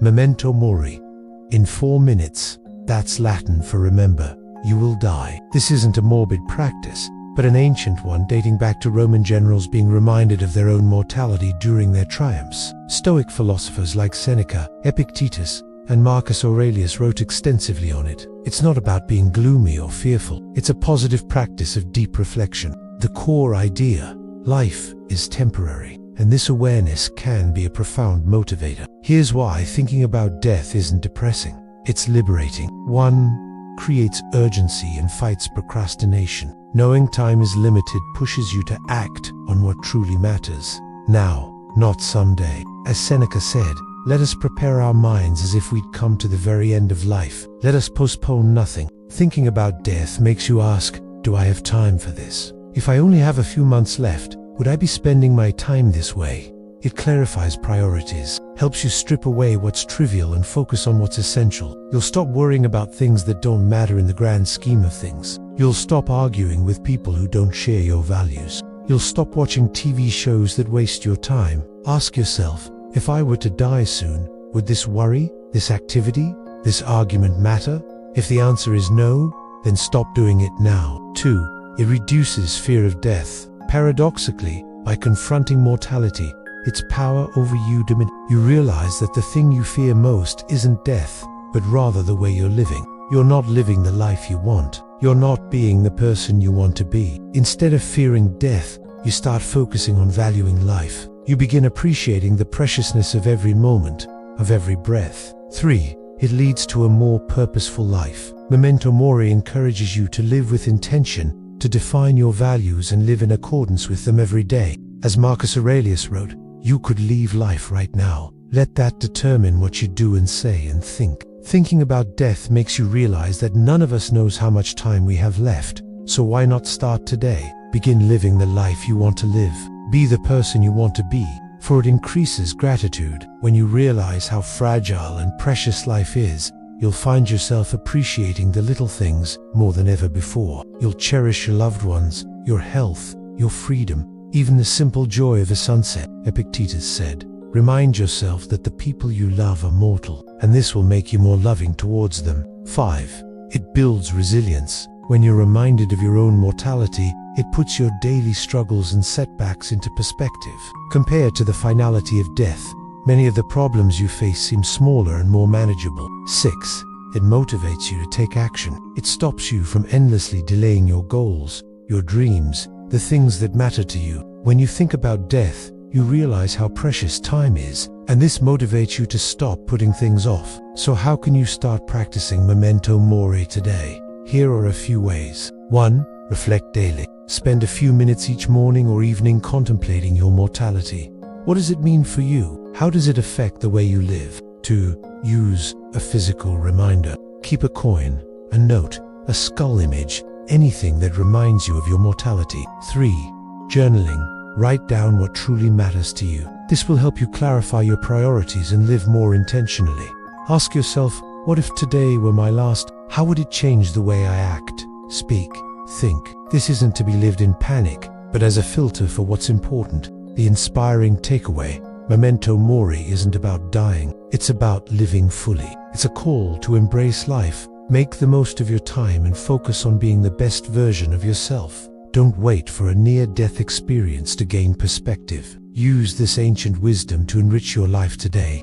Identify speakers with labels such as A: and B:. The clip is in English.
A: Memento Mori. In 4 minutes, that's Latin for remember, you will die. This isn't a morbid practice, but an ancient one dating back to Roman generals being reminded of their own mortality during their triumphs. Stoic philosophers like Seneca, Epictetus, and Marcus Aurelius wrote extensively on it. It's not about being gloomy or fearful. It's a positive practice of deep reflection. The core idea: life is temporary, and this awareness can be a profound motivator. Here's why thinking about death isn't depressing. It's liberating. 1. Creates urgency and fights procrastination. Knowing time is limited pushes you to act on what truly matters. Now, not someday. As Seneca said, let us prepare our minds as if we'd come to the very end of life. Let us postpone nothing. Thinking about death makes you ask, do I have time for this? If I only have a few months left, would I be spending my time this way? It clarifies priorities, helps you strip away what's trivial and focus on what's essential. You'll stop worrying about things that don't matter in the grand scheme of things. You'll stop arguing with people who don't share your values. You'll stop watching TV shows that waste your time. Ask yourself, if I were to die soon, would this worry, this activity, this argument matter? If the answer is no, then stop doing it now. 2. It reduces fear of death. Paradoxically, by confronting mortality, its power over you diminishes. You realize that the thing you fear most isn't death, but rather the way you're living. You're not living the life you want. You're not being the person you want to be. Instead of fearing death, you start focusing on valuing life. You begin appreciating the preciousness of every moment, of every breath. 3. It leads to a more purposeful life. Memento Mori encourages you to live with intention, to define your values and live in accordance with them every day. As Marcus Aurelius wrote, you could leave life right now. Let that determine what you do and say and think. Thinking about death makes you realize that none of us knows how much time we have left. So why not start today? Begin living the life you want to live. Be the person you want to be, for it increases gratitude. When you realize how fragile and precious life is, you'll find yourself appreciating the little things more than ever before. You'll cherish your loved ones, your health, your freedom, even the simple joy of a sunset. Epictetus said, remind yourself that the people you love are mortal, and this will make you more loving towards them. 5. It builds resilience. When you're reminded of your own mortality, it puts your daily struggles and setbacks into perspective. Compared to the finality of death, many of the problems you face seem smaller and more manageable. 6. It motivates you to take action. It stops you from endlessly delaying your goals, your dreams, the things that matter to you. When you think about death, you realize how precious time is, and this motivates you to stop putting things off. So how can you start practicing Memento Mori today? Here are a few ways. 1. Reflect daily. Spend a few minutes each morning or evening contemplating your mortality. What does it mean for you? How does it affect the way you live? 2. Use a physical reminder. Keep a coin, a note, a skull image, anything that reminds you of your mortality. 3. Journaling. Write down what truly matters to you. This will help you clarify your priorities and live more intentionally. Ask yourself, what if today were my last? How would it change the way I act, speak, think? This isn't to be lived in panic, but as a filter for what's important. The inspiring takeaway: Memento Mori isn't about dying, it's about living fully. It's a call to embrace life, make the most of your time and focus on being the best version of yourself. Don't wait for a near-death experience to gain perspective. Use this ancient wisdom to enrich your life today.